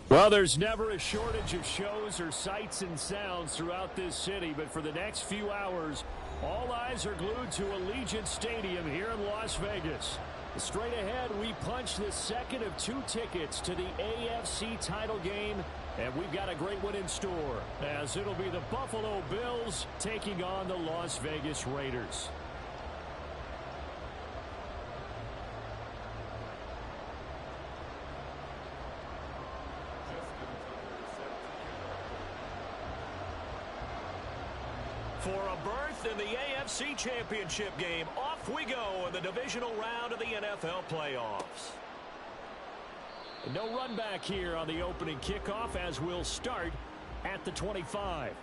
Well, there's never a shortage of shows or sights and sounds throughout this city, but for the next few hours, all eyes are glued to Allegiant Stadium here in Las Vegas. Straight ahead, we punch the second of 2 tickets to the AFC title game, and we've got a great one in store, as it'll be the Buffalo Bills taking on the Las Vegas Raiders. For a berth in the AFC Championship game, off we go in the divisional round of the NFL playoffs. No run back here on the opening kickoff as we'll start at the 25.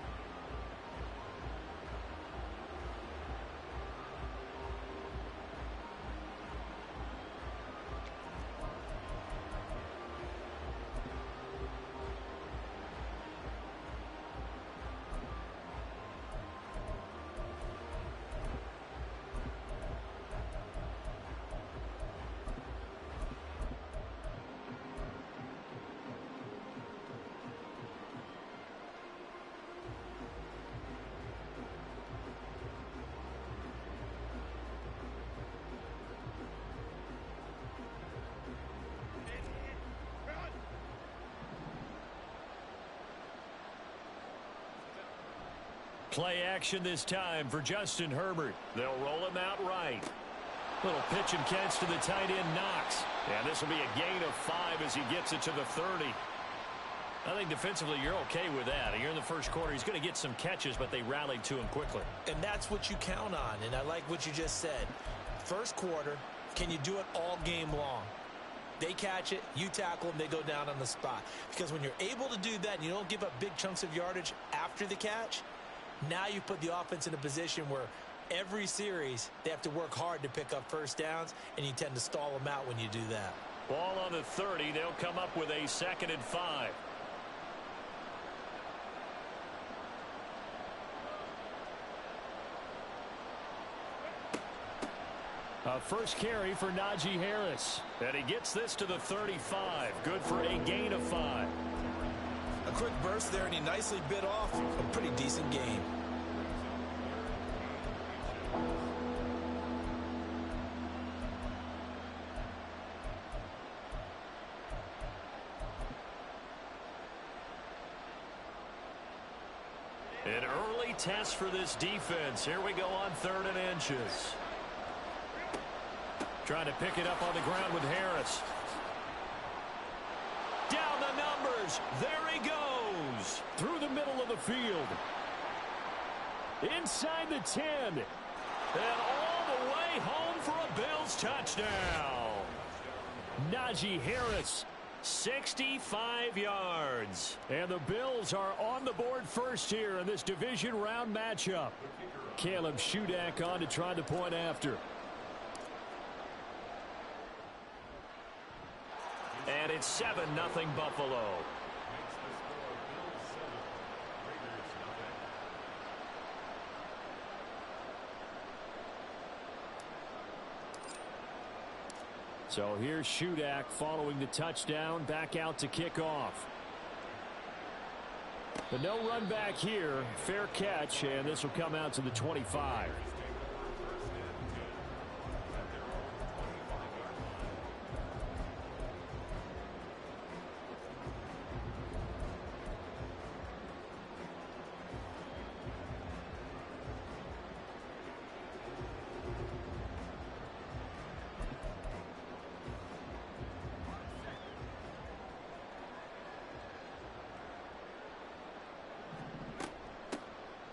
Play action this time for Justin Herbert. They'll roll him out right. Little pitch and catch to the tight end, Knox. And this will be a gain of 5 as he gets it to the 30. I think defensively you're okay with that. You're in the first quarter. He's going to get some catches, but they rallied to him quickly. And that's what you count on, and I like what you just said. First quarter, can you do it all game long? They catch it, you tackle them, they go down on the spot. Because when you're able to do that and you don't give up big chunks of yardage after the catch, now you put the offense in a position where every series they have to work hard to pick up first downs, and you tend to stall them out when you do that. Ball on the 30. They'll come up with a 2nd and 5. A first carry for Najee Harris. And he gets this to the 35. Good for a gain of 5. A quick burst there, and he nicely bit off a pretty decent game. An early test for this defense. Here we go on 3rd and inches. Trying to pick it up on the ground with Harris. Down the numbers. There he goes. Through the middle of the field. Inside the 10. And all the way home for a Bills touchdown. Najee Harris, 65 yards. And the Bills are on the board first here in this division round matchup. Caleb Shudak on to try the point after. And it's 7-0 Buffalo. So here's Shudak following the touchdown, back out to kick off. The no run back here, fair catch, and this will come out to the 25.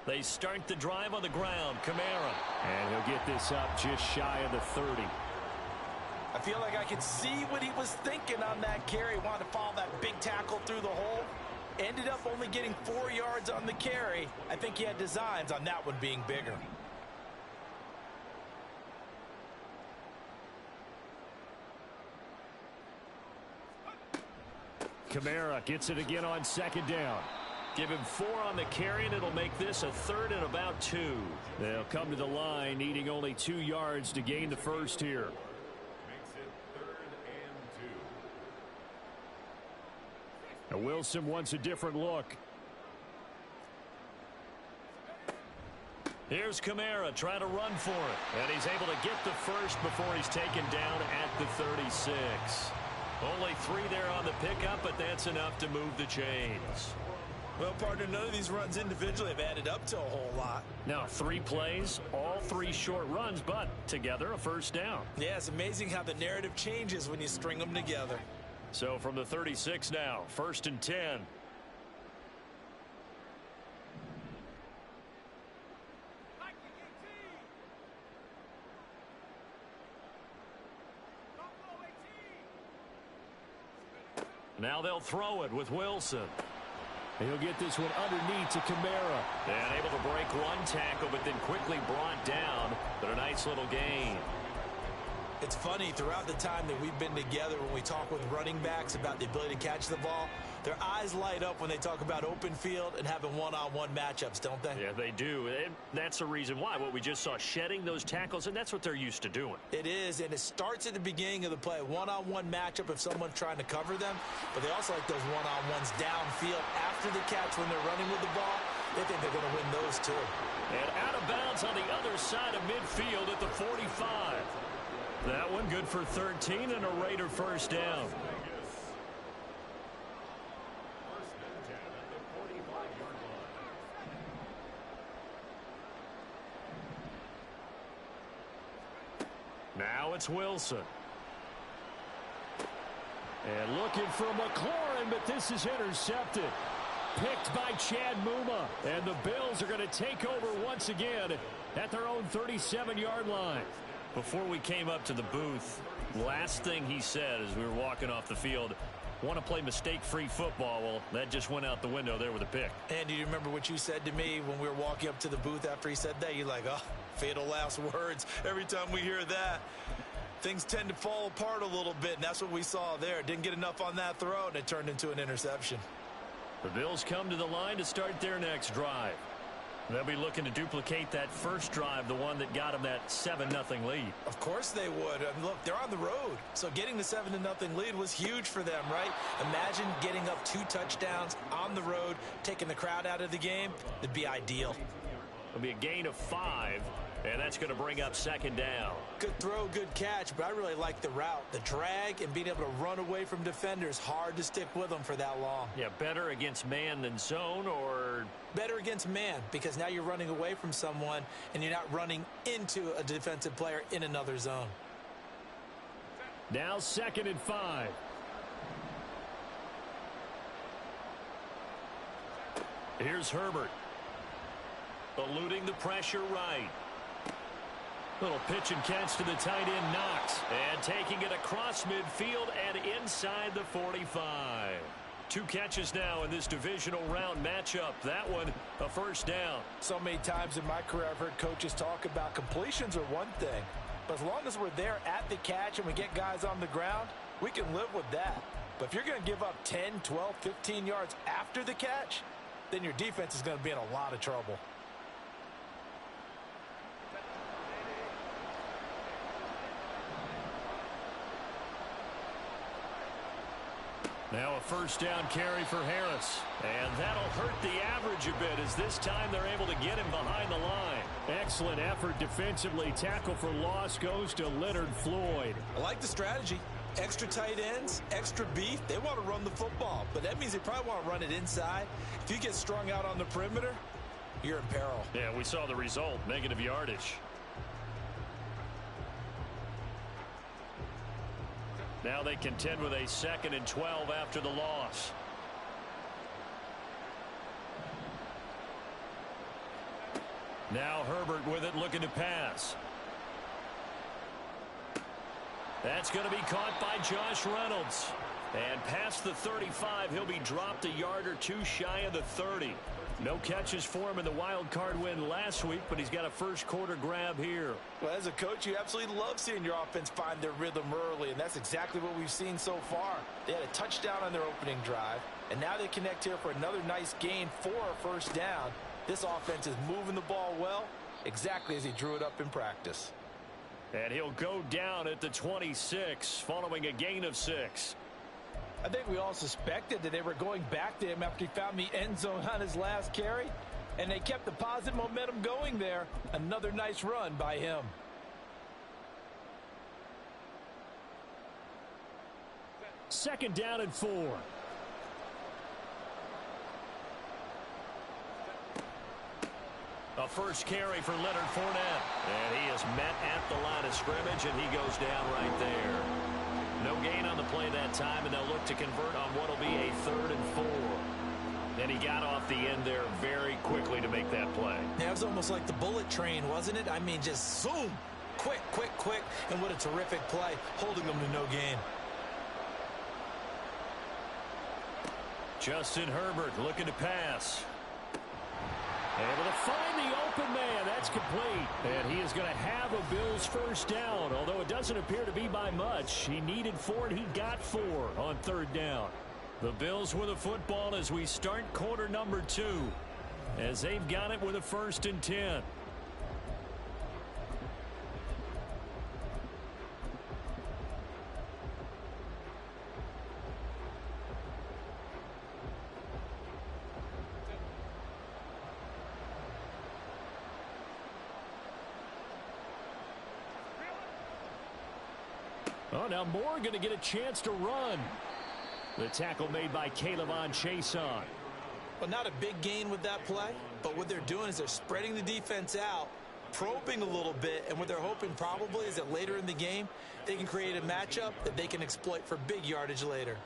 They start the drive on the ground. Kamara. And he'll get this up just shy of the 30. I feel like I could see what he was thinking on that carry. Wanted to follow that big tackle through the hole. Ended up only getting 4 yards on the carry. I think he had designs on that one being bigger. Kamara gets it again on 2nd down. Give him 4 on the carry, and it'll make this a 3rd and about 2. They'll come to the line, needing only 2 yards to gain the first here. And Wilson wants a different look. Here's Kamara trying to run for it. And he's able to get the first before he's taken down at the 36. Only 3 there on the pickup, but that's enough to move the chains. Well, partner, none of these runs individually have added up to a whole lot. Now, 3 plays, all 3 short runs, but together a first down. Yeah, it's amazing how the narrative changes when you string them together. So from the 36 now, 1st and 10. Now they'll throw it with Wilson. He'll get this one underneath to Kamara. And able to break 1 tackle, but then quickly brought down. But a nice little gain. It's funny, throughout the time that we've been together, when we talk with running backs about the ability to catch the ball, their eyes light up when they talk about open field and having one-on-one matchups, don't they? Yeah, they do. And that's the reason why. What we just saw, shedding those tackles, and that's what they're used to doing. It is, and it starts at the beginning of the play. One-on-one matchup if someone's trying to cover them, but they also like those one-on-ones downfield after the catch when they're running with the ball. They think they're going to win those too. And out of bounds on the other side of midfield at the 45. That one good for 13 and a Raider first down. Now it's Wilson. And looking for McLaurin, but this is intercepted. Picked by Chad Muma. And the Bills are going to take over once again at their own 37-yard line. Before we came up to the booth, last thing he said as we were walking off the field, want to play mistake-free football. Well, that just went out the window there with a pick. And do you remember what you said to me when we were walking up to the booth after he said that? You're like, oh, fatal last words. Every time we hear that, things tend to fall apart a little bit, and that's what we saw there. Didn't get enough on that throw, and it turned into an interception. The Bills come to the line to start their next drive. They'll be looking to duplicate that first drive, the one that got them that 7-0 lead. Of course they would. I mean, look, they're on the road. So getting the 7-0 lead was huge for them, right? Imagine getting up 2 touchdowns on the road, taking the crowd out of the game. It'd be ideal. It'll be a gain of 5, and that's going to bring up 2nd down. Good throw, good catch, but I really like the route. The drag and being able to run away from defenders, hard to stick with them for that long. Yeah, better against man than zone, or better against man, because now you're running away from someone and you're not running into a defensive player in another zone. Now 2nd and 5. Here's Herbert. Eluding the pressure right. Little pitch and catch to the tight end, Knox. And taking it across midfield and inside the 45. 2 catches now in this divisional round matchup. That one, a first down. So many times in my career I've heard coaches talk about completions are one thing. But as long as we're there at the catch and we get guys on the ground, we can live with that. But if you're going to give up 10, 12, 15 yards after the catch, then your defense is going to be in a lot of trouble. Now a first down carry for Harris. And that'll hurt the average a bit as this time they're able to get him behind the line. Excellent effort defensively. Tackle for loss goes to Leonard Floyd. I like the strategy. Extra tight ends, extra beef. They want to run the football, but that means they probably want to run it inside. If you get strung out on the perimeter, you're in peril. Yeah, we saw the result. Negative yardage. Now they contend with a 2nd and 12 after the loss. Now Herbert with it, looking to pass. That's going to be caught by Josh Reynolds. And past the 35, he'll be dropped a yard or 2 shy of the 30. No catches for him in the wild card win last week, but he's got a first quarter grab here. Well, as a coach, you absolutely love seeing your offense find their rhythm early, and that's exactly what we've seen so far. They had a touchdown on their opening drive, and now they connect here for another nice gain for a first down. This offense is moving the ball well, exactly as he drew it up in practice. And he'll go down at the 26 following a gain of 6. I think we all suspected that they were going back to him after he found the end zone on his last carry, and they kept the positive momentum going there. Another nice run by him. Second down and 4. A first carry for Leonard Fournette. And he is met at the line of scrimmage, and he goes down right there. No gain on the play that time, and they'll look to convert on what will be a 3rd and 4. And he got off the end there very quickly to make that play. Yeah, it was almost like the bullet train, wasn't it? I mean, just zoom. Quick, quick, quick. And what a terrific play, holding them to no gain. Justin Herbert looking to pass. Able to find the open man. That's complete. And he is going to have a Bills first down, although it doesn't appear to be by much. He needed 4, and he got 4 on 3rd down. The Bills with a football as we start quarter number 2, as they've got it with a 1st and 10. Oh, now Moore going to get a chance to run. The tackle made by K'Lavon Chaisson. Well, not a big gain with that play, but what they're doing is they're spreading the defense out, probing a little bit, and what they're hoping probably is that later in the game, they can create a matchup that they can exploit for big yardage later.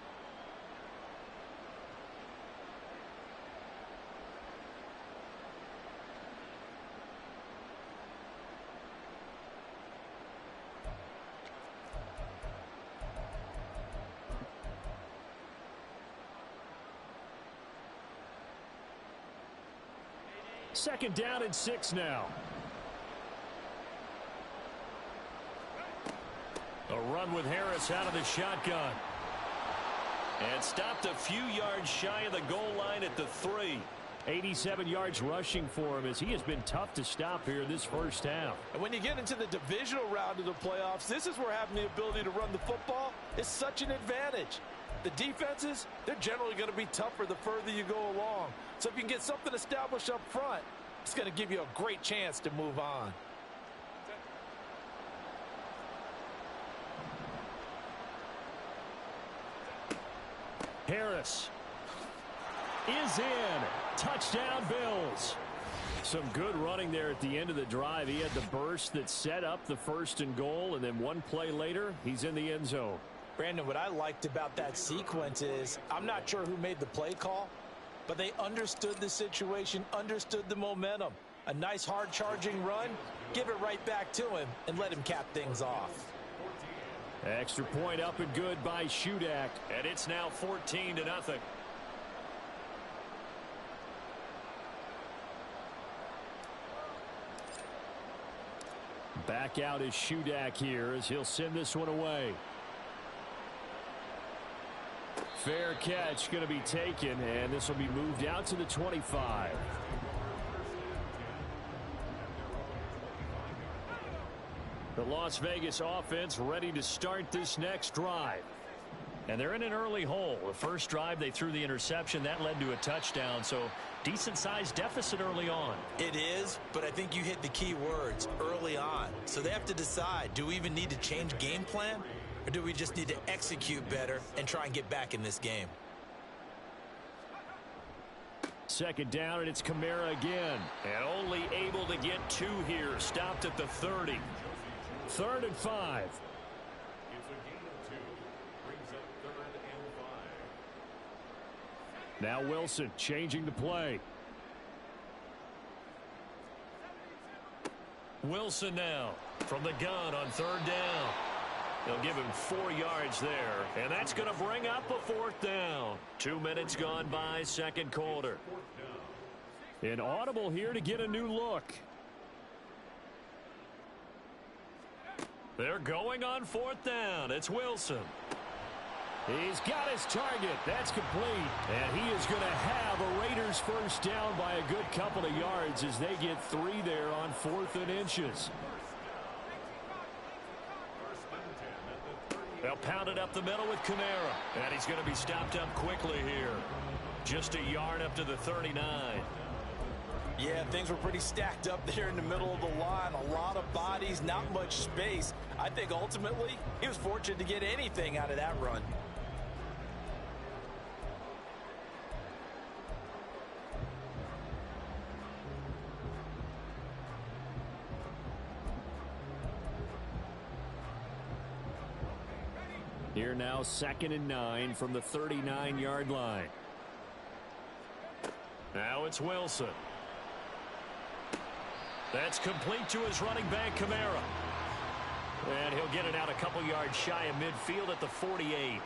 Second down and 6 now. A run with Harris out of the shotgun. And stopped a few yards shy of the goal line at the 3. 87 yards rushing for him, as he has been tough to stop here this first half. And when you get into the divisional round of the playoffs, this is where having the ability to run the football is such an advantage. The defenses, they're generally going to be tougher the further you go along. So if you can get something established up front, it's going to give you a great chance to move on. Harris is in. Touchdown, Bills. Some good running there at the end of the drive. He had the burst that set up the 1st and goal, and then one play later, he's in the end zone. Brandon, what I liked about that sequence is I'm not sure who made the play call, but they understood the situation, understood the momentum. A nice hard-charging run, give it right back to him, and let him cap things off. Extra point up and good by Shudak, and it's now 14-0. Back out is Shudak here as he'll send this one away. Fair catch going to be taken, and this will be moved out to the 25. The Las Vegas offense ready to start this next drive. And they're in an early hole. The first drive, they threw the interception. That led to a touchdown, so decent-sized deficit early on. It is, but I think you hit the key words, early on. So they have to decide, do we even need to change game plan, or do we just need to execute better and try and get back in this game? Second down, and it's Kamara again. And only able to get 2 here. Stopped at the 30. 3rd and 5. It's a gain of 2. Brings up 3rd and 5. Now Wilson changing the play. Wilson now from the gun on 3rd down. They'll give him 4 yards there, and that's going to bring up a 4th down. 2 minutes gone by, second quarter. An audible here to get a new look. They're going on 4th down. It's Wilson. He's got his target. That's complete. And he is going to have a Raiders first down by a good couple of yards as they get 3 there on 4th and inches. They'll pound it up up the middle with Kamara. And he's going to be stopped up quickly here. Just a yard up to the 39. Yeah, things were pretty stacked up there in the middle of the line. A lot of bodies, not much space. I think ultimately he was fortunate to get anything out of that run. Here now, 2nd and 9 from the 39-yard line. Now it's Wilson. That's complete to his running back, Kamara. And he'll get it out a couple yards shy of midfield at the 48.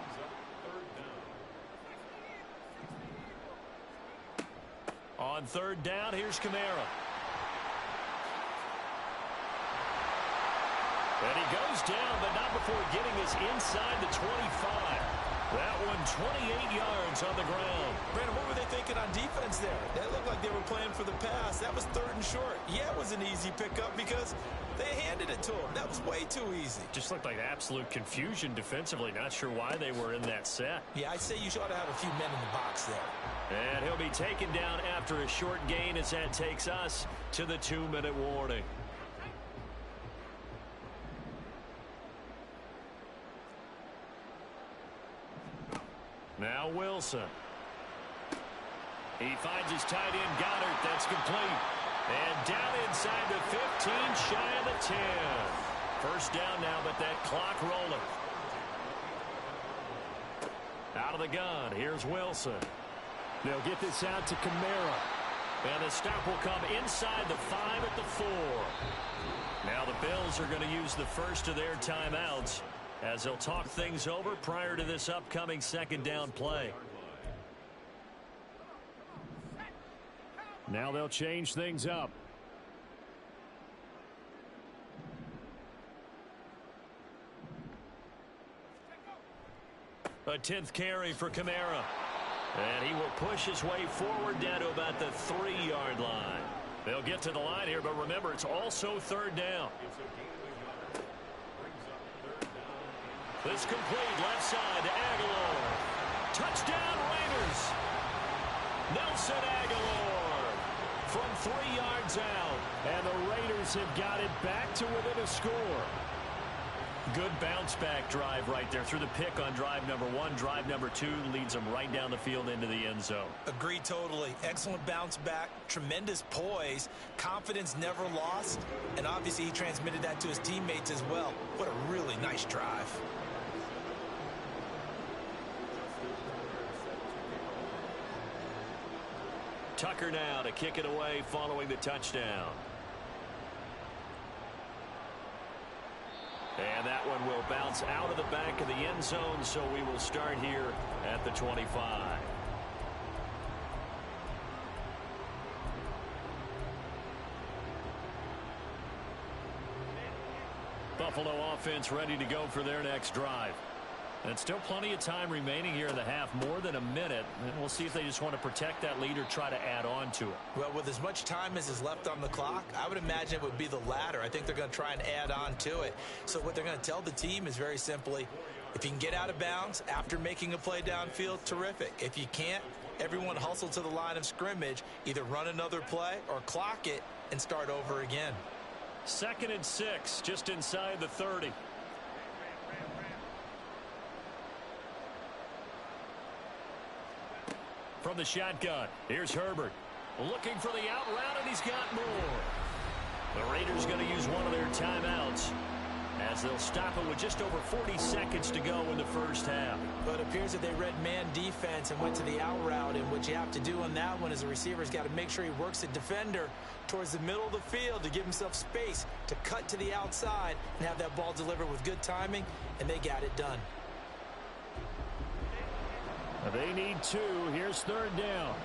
On 3rd down, here's Kamara. And he goes down, but not before getting us inside the 25. That one 28 yards on the ground. Brandon, what were they thinking on defense there? That looked like they were playing for the pass. That was 3rd and short. Yeah, it was an easy pickup because they handed it to him. That was way too easy. Just looked like absolute confusion defensively. Not sure why they were in that set. Yeah, I'd say you ought to have a few men in the box there. And he'll be taken down after a short gain as that takes us to the 2-minute warning. Now Wilson. He finds his tight end, Goddard. That's complete. And down inside the 15, shy of the 10. First down now, but that clock rolling. Out of the gun, here's Wilson. They'll get this out to Kamara. And the stop will come inside the 5 at the 4. Now the Bills are going to use the first of their timeouts as they'll talk things over prior to this upcoming 2nd down play. Now they'll change things up. A 10th carry for Kamara. And he will push his way forward down to about the 3-yard line. They'll get to the line here, but remember, it's also 3rd down. This complete left side to Aguilar. Touchdown Raiders. Nelson Aguilar from 3 yards out. And the Raiders have got it back to within a score. Good bounce back drive right there through the pick on drive number 1. Drive number 2 leads them right down the field into the end zone. Agreed totally. Excellent bounce back. Tremendous poise. Confidence never lost. And obviously he transmitted that to his teammates as well. What a really nice drive. Tucker now to kick it away following the touchdown. And that one will bounce out of the back of the end zone, so we will start here at the 25. Buffalo offense ready to go for their next drive. And still plenty of time remaining here in the half, more than a minute. And we'll see if they just want to protect that lead or try to add on to it. Well, with as much time as is left on the clock, I would imagine it would be the latter. I think they're going to try and add on to it. So what they're going to tell the team is very simply, if you can get out of bounds after making a play downfield, terrific. If you can't, everyone hustle to the line of scrimmage, either run another play or clock it and start over again. 2nd and 6, just inside the 30. From the shotgun, here's Herbert. Looking for the out route, and he's got more. The Raiders going to use one of their timeouts as they'll stop it with just over 40 seconds to go in the first half. But it appears that they read man defense and went to the out route, and what you have to do on that one is the receiver's got to make sure he works the defender towards the middle of the field to give himself space to cut to the outside and have that ball delivered with good timing, and they got it done. They need 2. Here's 3rd down.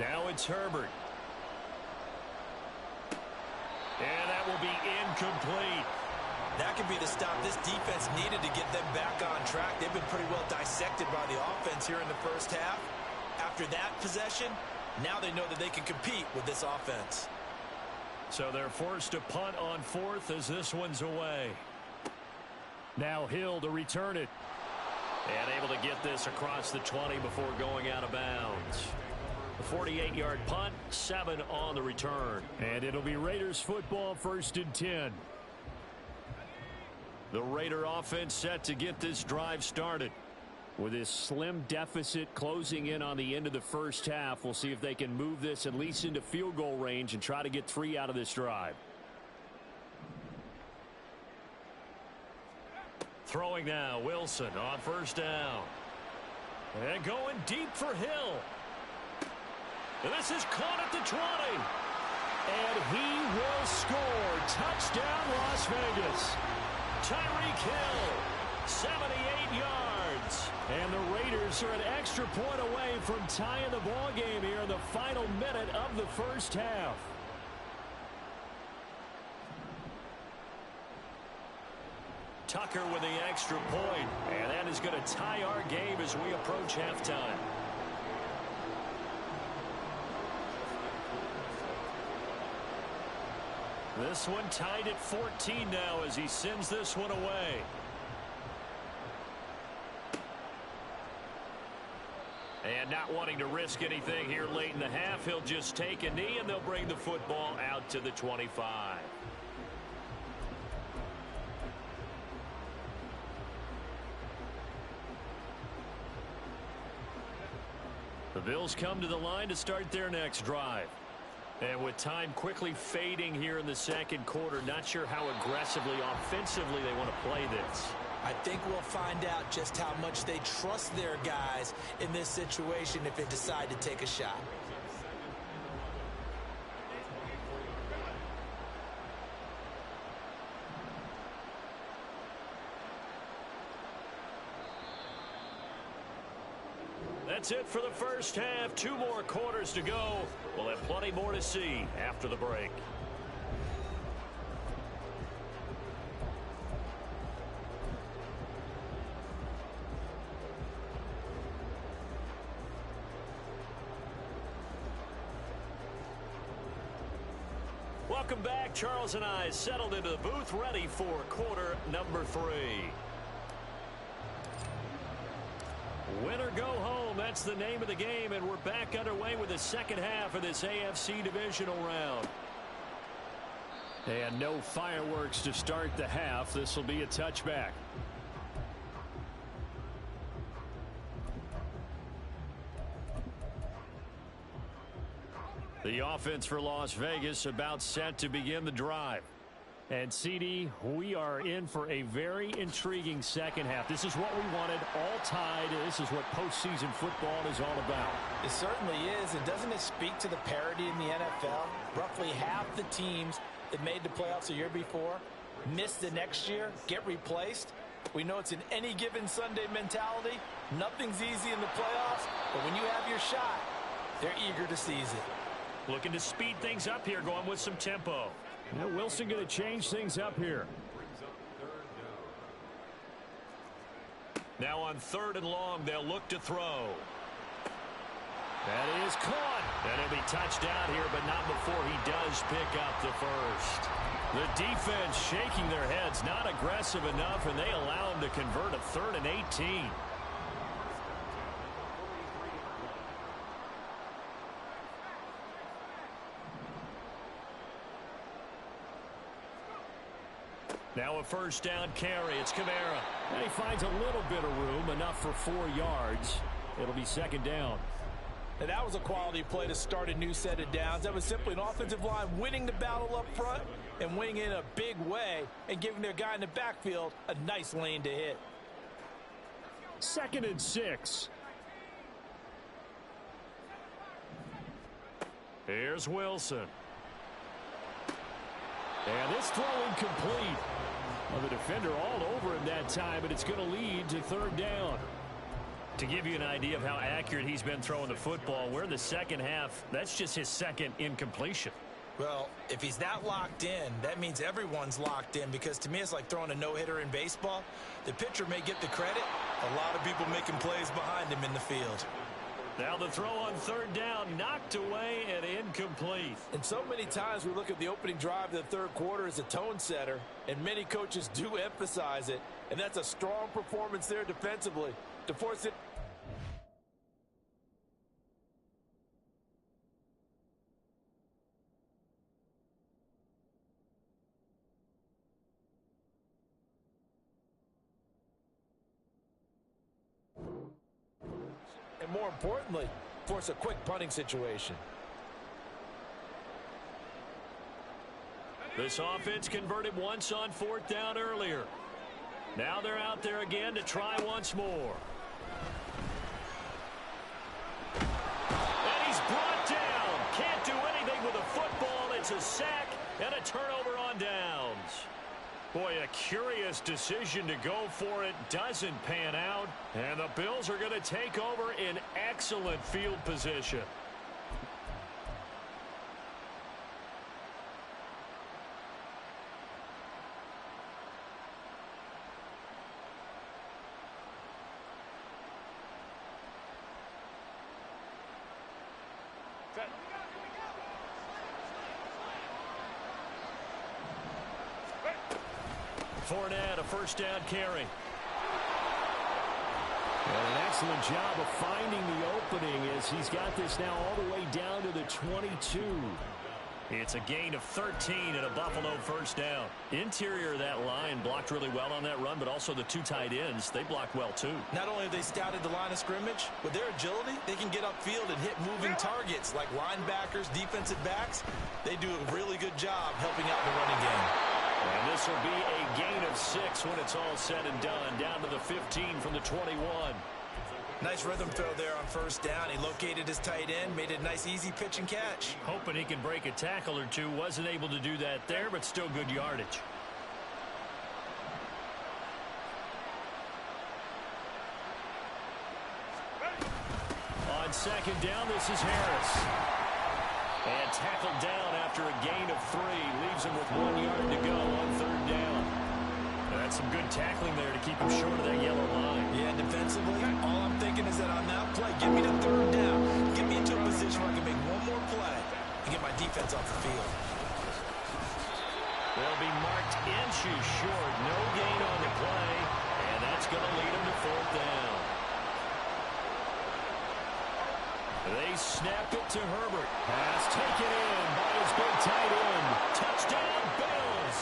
Now it's Herbert. And that will be incomplete. That could be the stop this defense needed to get them back on track. They've been pretty well dissected by the offense here in the first half. After that possession, now they know that they can compete with this offense. So they're forced to punt on fourth as this one's away. Now Hill to return it. And able to get this across the 20 before going out of bounds. A 48-yard punt, 7 on the return. And it'll be Raiders football, 1st and 10. The Raider offense set to get this drive started. With this slim deficit closing in on the end of the first half, we'll see if they can move this at least into field goal range and try to get 3 out of this drive. Throwing now, Wilson on 1st down. And going deep for Hill. And this is caught at the 20. And he will score. Touchdown, Las Vegas. Tyreek Hill, 78 yards. And the Raiders are an extra point away from tying the ball game here in the final minute of the first half. Tucker with the extra point, and that is going to tie our game as we approach halftime. This one tied at 14 now as he sends this one away. And not wanting to risk anything here late in the half, he'll just take a knee and they'll bring the football out to the 25. The Bills come to the line to start their next drive. And with time quickly fading here in the second quarter, not sure how aggressively, offensively they want to play this. I think we'll find out just how much they trust their guys in this situation if they decide to take a shot. That's it for the first half. 2 more quarters to go. We'll have plenty more to see after the break. Welcome back. Charles and I settled into the booth, ready for quarter number 3. Win or go home, that's the name of the game, and we're back underway with the second half of this AFC divisional round. And no fireworks to start the half. This will be a touchback. The offense for Las Vegas about set to begin the drive. And, CD, we are in for a very intriguing second half. This is what we wanted, all tied. This is what postseason football is all about. It certainly is. And doesn't it speak to the parity in the NFL? Roughly half the teams that made the playoffs a year before miss the next year, get replaced. We know it's an any given Sunday mentality. Nothing's easy in the playoffs, but when you have your shot, they're eager to seize it. Looking to speed things up here, going with some tempo. Now Wilson going to change things up here. Now on 3rd and long, they'll look to throw. That is caught. And it'll be touchdown here, but not before he does pick up the first. The defense shaking their heads, not aggressive enough, and they allow him to convert a 3rd and 18. Now a 1st down carry. It's Kamara. And he finds a little bit of room, enough for 4 yards. It'll be 2nd down. And that was a quality play to start a new set of downs. That was simply an offensive line winning the battle up front and winning in a big way and giving their guy in the backfield a nice lane to hit. 2nd and 6. Here's Wilson. And this throw incomplete. Well, the defender all over him that time, but it's going to lead to 3rd down. To give you an idea of how accurate he's been throwing the football, we're in the second half. That's just his 2nd incompletion. Well, if he's not locked in, that means everyone's locked in, because to me it's like throwing a no-hitter in baseball. The pitcher may get the credit. A lot of people making plays behind him in the field. Now the throw on third down, knocked away and incomplete. And so many times we look at the opening drive of the third quarter as a tone setter, and many coaches do emphasize it, and that's a strong performance there defensively to force it. And more importantly, force a quick punting situation. This offense converted once on fourth down earlier. Now they're out there again to try once more. And he's brought down. Can't do anything with a football. It's a sack and a turnover on downs. Boy, a curious decision to go for it. Doesn't pan out. And the Bills are going to take over in excellent field position. Fournette, a first down carry. And an excellent job of finding the opening as he's got this now all the way down to the 22. It's a gain of 13 and a Buffalo first down. Interior of that line blocked really well on that run, but also the two tight ends, they blocked well too. Not only have they scouted the line of scrimmage, with their agility, they can get upfield and hit moving targets like linebackers, defensive backs. They do a really good job helping out the running game. And this will be a gain of 6 when it's all said and done. Down to the 15 from the 21. Nice rhythm throw there on first down. He located his tight end, made a nice easy pitch and catch. Hoping he can break a tackle or two. Wasn't able to do that there, but still good yardage. On second down, this is Harris. And tackled down after a gain of 3. Leaves him with 1 yard to go on third down. That's some good tackling there to keep him short of that yellow line. Yeah, defensively, all I'm thinking is that on that play, get me to third down. Get me into a position where I can make one more play and get my defense off the field. They'll be marked inches short. No gain on the play. And that's going to lead him to fourth down. They snap it to Herbert. Pass taken in by his big tight end. Touchdown, Bills.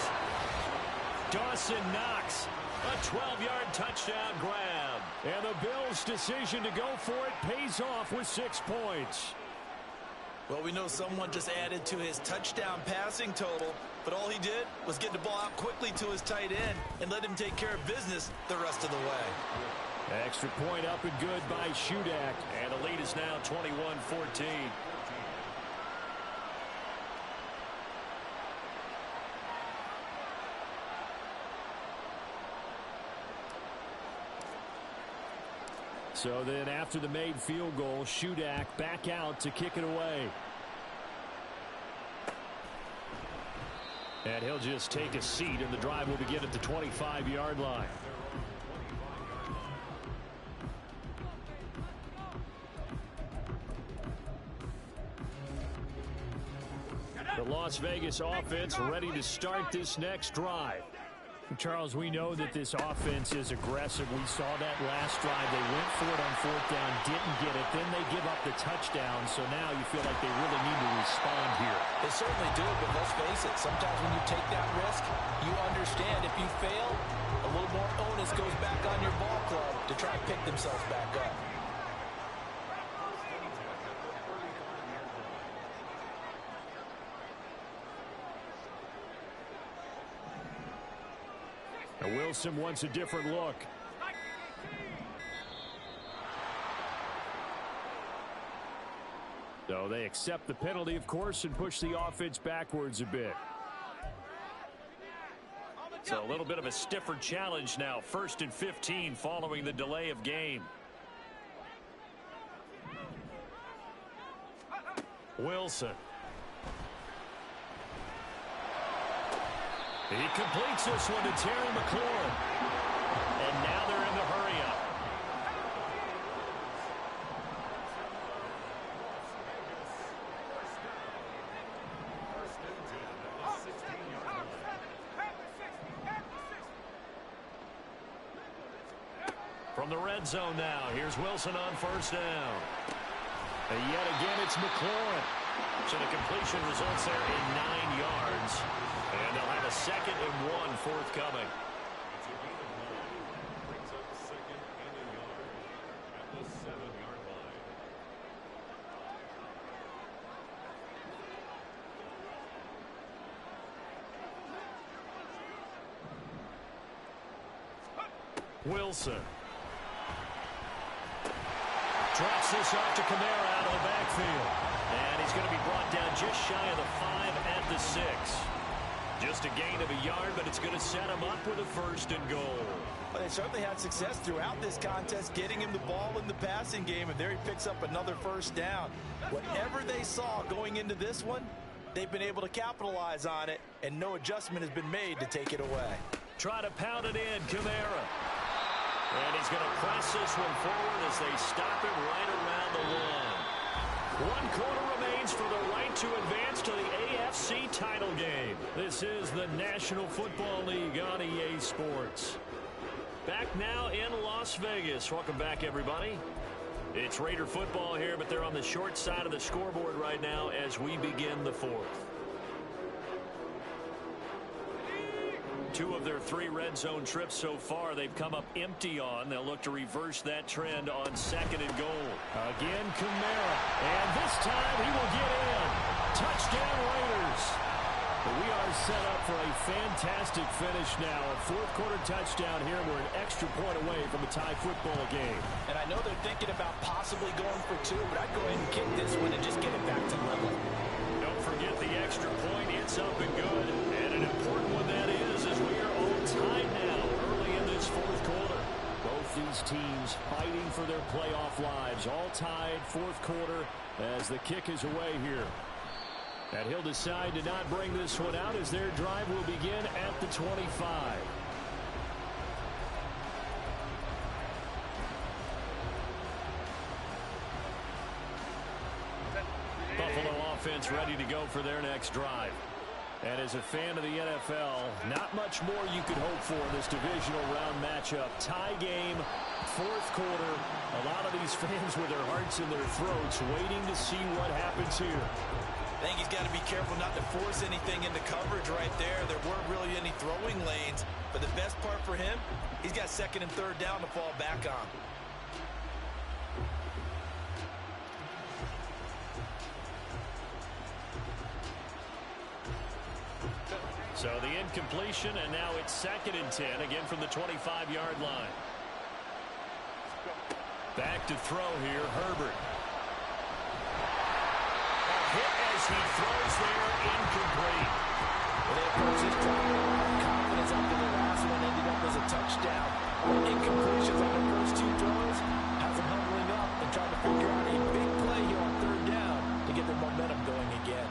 Dawson Knox, a 12-yard touchdown grab. And the Bills' decision to go for it pays off with 6 points. Well, we know someone just added to his touchdown passing total, but all he did was get the ball out quickly to his tight end and let him take care of business the rest of the way. Extra point up and good by Shudak. And the lead is now 21-14. So then after the made field goal, Shudak back out to kick it away. And he'll just take a seat, and the drive will begin at the 25-yard line. The Las Vegas offense ready to start this next drive. Charles, we know that this offense is aggressive. We saw that last drive. They went for it on fourth down, didn't get it. Then they give up the touchdown. So now you feel like they really need to respond here. They certainly do, but let's face it. Sometimes when you take that risk, you understand if you fail, a little more onus goes back on your ball club to try and pick themselves back up. Now Wilson wants a different look. So they accept the penalty, of course, and push the offense backwards a bit. So a little bit of a stiffer challenge now. 1st and 15 following the delay of game. Wilson. He completes this one to Terry McLaurin. And now they're in the hurry-up. From the red zone now, here's Wilson on first down. And yet again, it's McLaurin. So the completion results there in 9 yards. And they'll have a 2nd and 1 forthcoming. It's a gain of 9. Brings up 2nd and a yard at the 7-yard line. Wilson. Drops this off to Kamara out of the backfield. And he's going to be brought down just shy of the 5 at the 6. Just a gain of a yard, but it's going to set him up with a 1st and goal. Well, they certainly had success throughout this contest, getting him the ball in the passing game, and there he picks up another 1st down. Whatever they saw going into this one, they've been able to capitalize on it, and no adjustment has been made to take it away. Try to pound it in, Kamara. And he's going to press this one forward as they stop him right around the line. 1 quarter remains for the right to advance to the AFC title game. This is the National Football League on EA Sports. Back now in Las Vegas. Welcome back, everybody. It's Raider football here, but they're on the short side of the scoreboard right now as we begin the 4th. 2 of their 3 red zone trips so far they've come up empty on. They'll look to reverse that trend on 2nd and goal. Again, Kamara. And this time he will get in. Touchdown, Raiders. But we are set up for a fantastic finish now. A 4th quarter touchdown here. We're an extra point away from a tie football game. And I know they're thinking about possibly going for 2, but I'd go ahead and kick this one and just get it back to level. Don't forget the extra point. It's up and good. And an important one that is, as we are all tied now early in this 4th quarter. Both these teams fighting for their playoff lives. All tied, 4th quarter, as the kick is away here. And he'll decide to not bring this one out as their drive will begin at the 25. Buffalo offense ready to go for their next drive. And as a fan of the NFL, not much more you could hope for in this divisional round matchup. Tie game, 4th quarter. A lot of these fans with their hearts in their throats waiting to see what happens here. I think he's got to be careful not to force anything into coverage right there. There weren't really any throwing lanes. But the best part for him, he's got 2nd and 3rd down to fall back on. So the incompletion, and now it's 2nd and 10, again from the 25-yard line. Back to throw here, Herbert. Hit as he throws there, incomplete. Well, they approach this drive with a lot of confidence after the last one ended up as a touchdown. Incompletions on the first 2 throws has them huddling up and trying to figure out a big play here on 3rd down to get their momentum going again.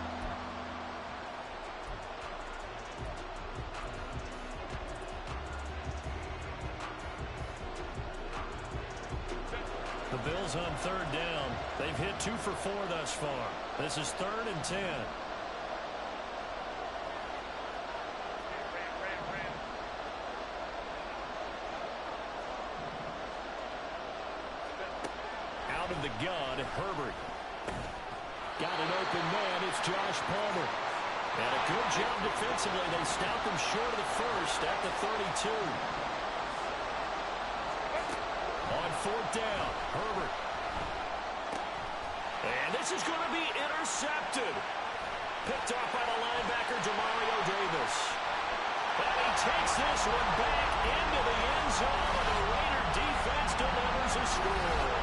The Bills on 3rd down. They've hit 2 for 4 thus far. This is 3rd and 10. Out of the gun, Herbert. Got an open man. It's Josh Palmer. And a good job defensively. They stopped him short of the 1st at the 32. On 4th down, Herbert. And this is going to be intercepted. Picked off by the linebacker, Demario Davis. And he takes this one back into the end zone, and the Raider defense delivers a score.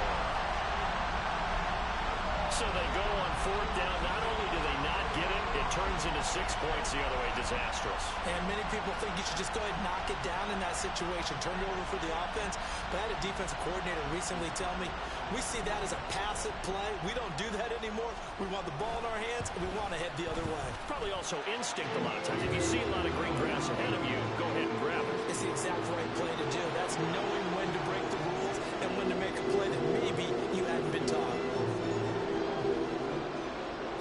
So they go on 4th down. Not only do they not get it, it turns into 6 points the other way. Disastrous. And many people think you should just go ahead and knock it down in that situation. Turn it over for the offense. But I had a defensive coordinator recently tell me, we see that as a passive play. We don't do that anymore. We want the ball in our hands, and we want to head the other way. Probably also instinct a lot of times. If you see a lot of green grass ahead of you, go ahead and grab it. It's the exact right play to do. That's knowing when to break the rules and when to make a play that maybe you hadn't been taught.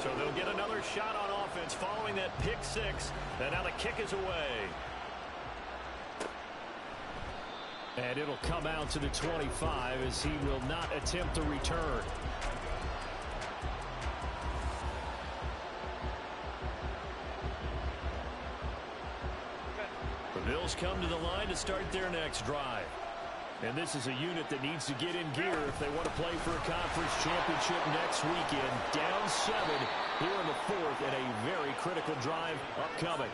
So they'll get another shot on offense following that pick 6. And now the kick is away. And it'll come out to the 25 as he will not attempt a return. The Bills come to the line to start their next drive. And this is a unit that needs to get in gear if they want to play for a conference championship next weekend. Down 7 here in the fourth, and a very critical drive upcoming.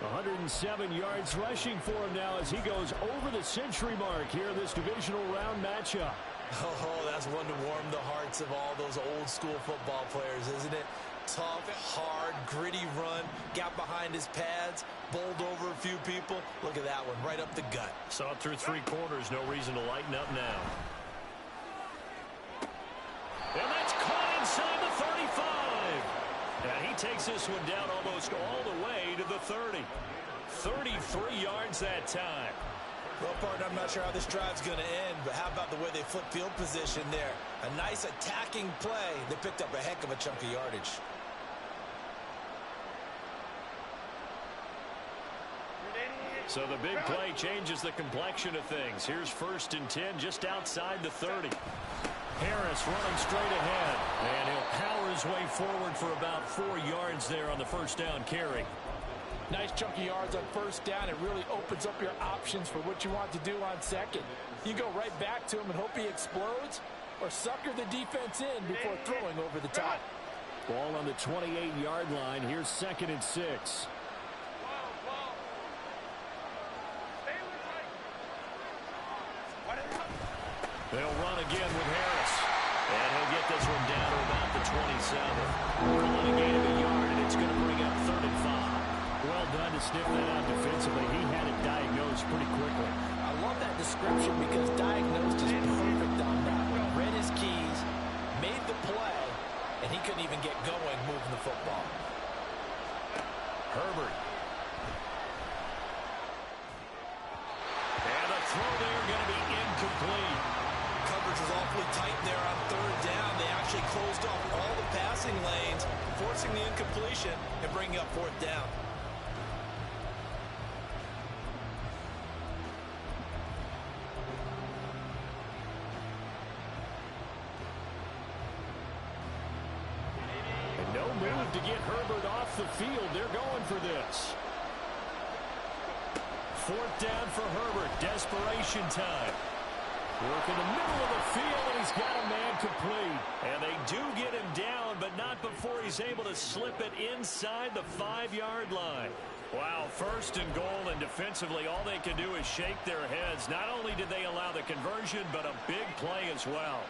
107 yards rushing for him now as he goes over the century mark here in this divisional round matchup. Oh, that's one to warm the hearts of all those old school football players, isn't it? Tough, hard, gritty run, got behind his pads, bowled over a few people. Look at that one, right up the gut. Saw it through 3 quarters, no reason to lighten up now. And that's caught inside the 35. And he takes this one down almost all the way to the 30. 33 yards that time. Well, partner, I'm not sure how this drive's going to end, but how about the way they flip field position there? A nice attacking play. They picked up a heck of a chunk of yardage. So the big play changes the complexion of things. Here's 1st and 10 just outside the 30. Harris running straight ahead, and he'll power his way forward for about 4 yards there on the first down carry. Nice chunk of yards on first down. It really opens up your options for what you want to do on second. You go right back to him and hope he explodes, or sucker the defense in before throwing over the top. Ball on the 28-yard line. Here's 2nd and 6. They'll run again with Harris. And he'll get this one down to about the 27. Calling a gain of a yard, and it's going to bring up 3rd and 5. Well done to sniff that out defensively. He had it diagnosed pretty quickly. I love that description because diagnosed is perfect on that one. Read his keys, made the play, and he couldn't even get going moving the football. Herbert. And the throw there going to be incomplete. Coverage was awfully tight there on 3rd down. They actually closed off all the passing lanes, forcing the incompletion and bringing up 4th down. And no move to get Herbert off the field. They're going for this. 4th down for Herbert. Desperation time. Work in the middle of the field, and he's got a man complete. And they do get him down, but not before he's able to slip it inside the 5-yard line. Wow, 1st and goal, and defensively all they can do is shake their heads. Not only did they allow the conversion, but a big play as well.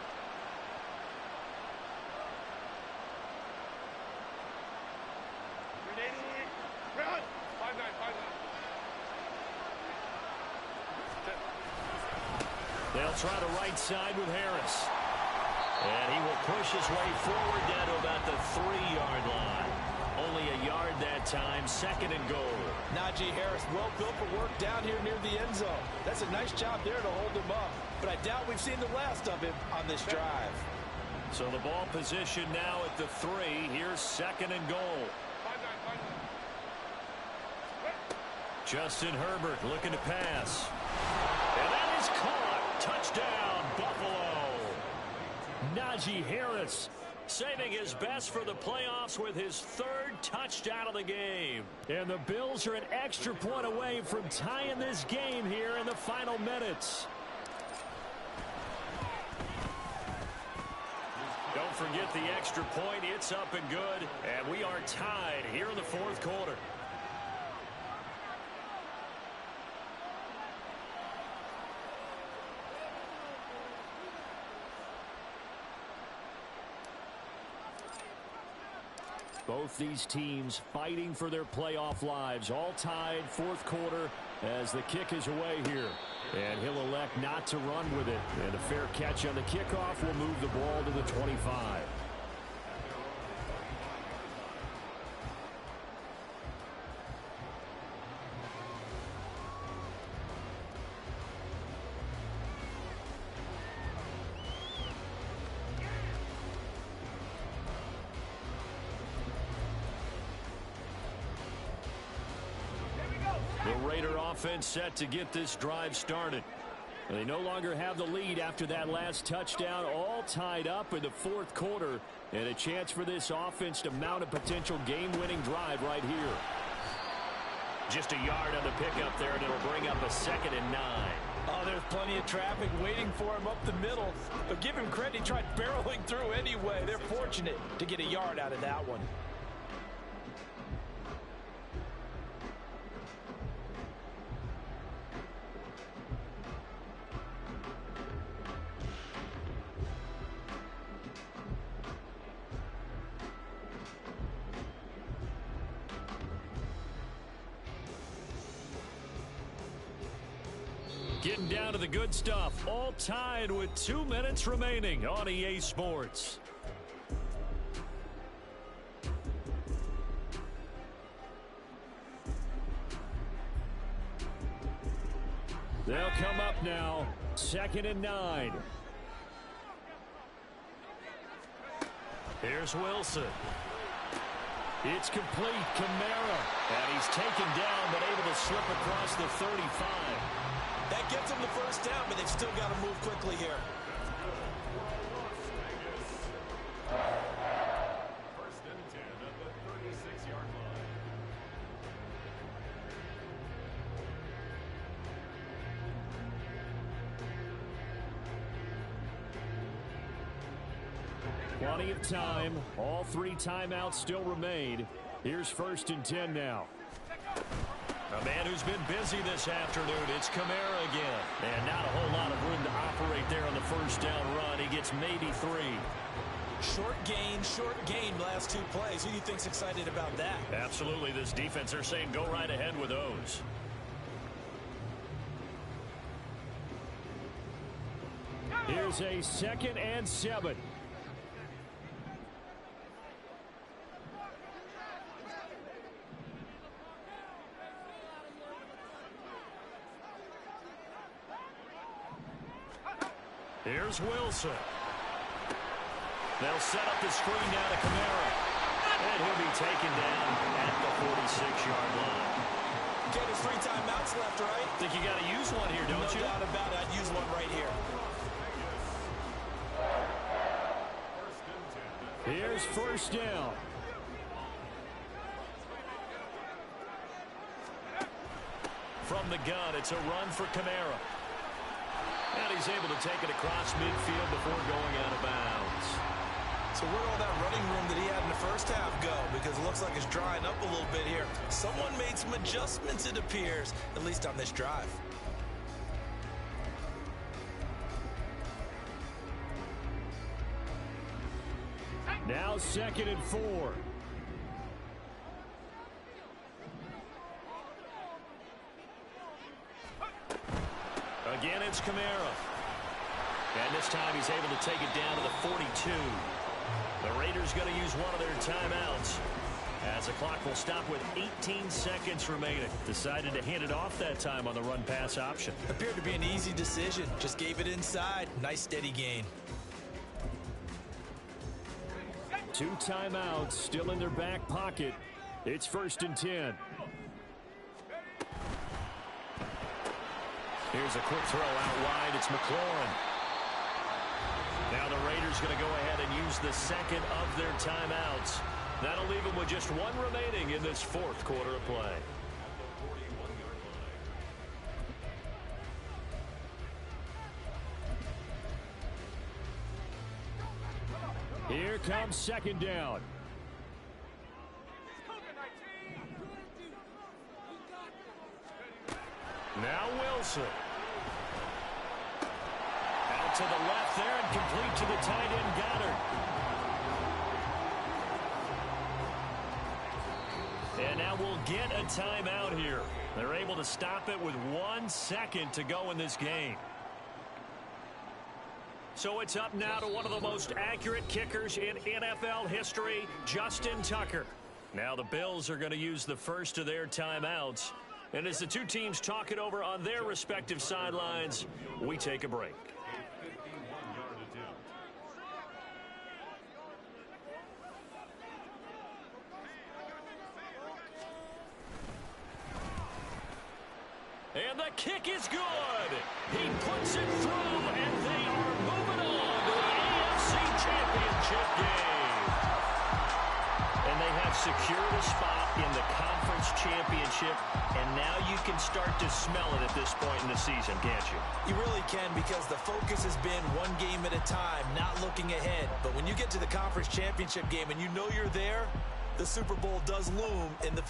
They'll try the right side with Harris. And he will push his way forward down to about the 3-yard line. Only a yard that time, 2nd and goal. Najee Harris, well built for work down here near the end zone. That's a nice job there to hold him up. But I doubt we've seen the last of him on this drive. So the ball position now at the 3. Here's 2nd and goal. Justin Herbert looking to pass. And that is caught. Touchdown, Buffalo. Najee Harris saving his best for the playoffs with his 3rd touchdown of the game. And the Bills are an extra point away from tying this game here in the final minutes. Don't forget the extra point. It's up and good. And we are tied here in the 4th quarter. Both these teams fighting for their playoff lives. All tied, 4th quarter as the kick is away here. And he'll elect not to run with it. And a fair catch on the kickoff will move the ball to the 25. The Raider offense set to get this drive started. They no longer have the lead after that last touchdown, all tied up in the fourth quarter, and a chance for this offense to mount a potential game-winning drive right here. Just a yard on the pickup there, and it'll bring up a 2nd and 9. Oh, there's plenty of traffic waiting for him up the middle, but give him credit, he tried barreling through anyway. They're fortunate to get a yard out of that one. Getting down to the good stuff, all tied with 2 minutes remaining on EA Sports. They'll come up now, 2nd and 9. Here's Wilson. It's complete, Kamara. And he's taken down, but able to slip across the 35. That gets them the first down, but they've still got to move quickly here. First and 10 at the 36-yard line. Plenty of time. All 3 timeouts still remain. Here's 1st and 10 now. A man who's been busy this afternoon, it's Kamara again. And not a whole lot of room to operate there on the first down run. He gets maybe 3. Short gain last 2 plays. Who do you think's excited about that? Absolutely, this defense, they're saying go right ahead with those. Here's a 2nd and 7. Here's Wilson. They'll set up the screen now to Kamara. And he'll be taken down at the 46-yard line. Okay, there's 3 timeouts left, right? Think you got to use one here, don't you? No doubt about it. I'd use one right here. Here's 1st down. From the gun, it's a run for Kamara. And he's able to take it across midfield before going out of bounds. So where'd all that running room that he had in the first half go? Because it looks like it's drying up a little bit here. Someone made some adjustments, it appears, at least on this drive. Now 2nd and 4. Again, it's Kamara. And this time he's able to take it down to the 42. The Raiders going to use one of their timeouts, as the clock will stop with 18 seconds remaining. Decided to hand it off that time on the run-pass option. Appeared to be an easy decision. Just gave it inside. Nice steady gain. 2 timeouts still in their back pocket. It's 1st and 10. Here's a quick throw out wide. It's McLaurin. Now the Raiders going to go ahead and use the 2nd of their timeouts. That'll leave them with just 1 remaining in this 4th quarter of play. Here comes 2nd down. Now Wilson. Out to the left there and complete to the tight end Goddard. And now we'll get a timeout here. They're able to stop it with 1 second to go in this game. So it's up now to one of the most accurate kickers in NFL history, Justin Tucker. Now the Bills are going to use the first of their timeouts. And as the 2 teams talk it over on their respective sidelines, we take a break. And the kick is good. He puts it through, and they are moving on to the AFC Championship game. And they have secured a spot in the conference championship, and now you can start to smell it at this point in the season, can't you? You really can, because the focus has been one game at a time, not looking ahead. But when you get to the conference championship game and you know you're there, the Super Bowl does loom in the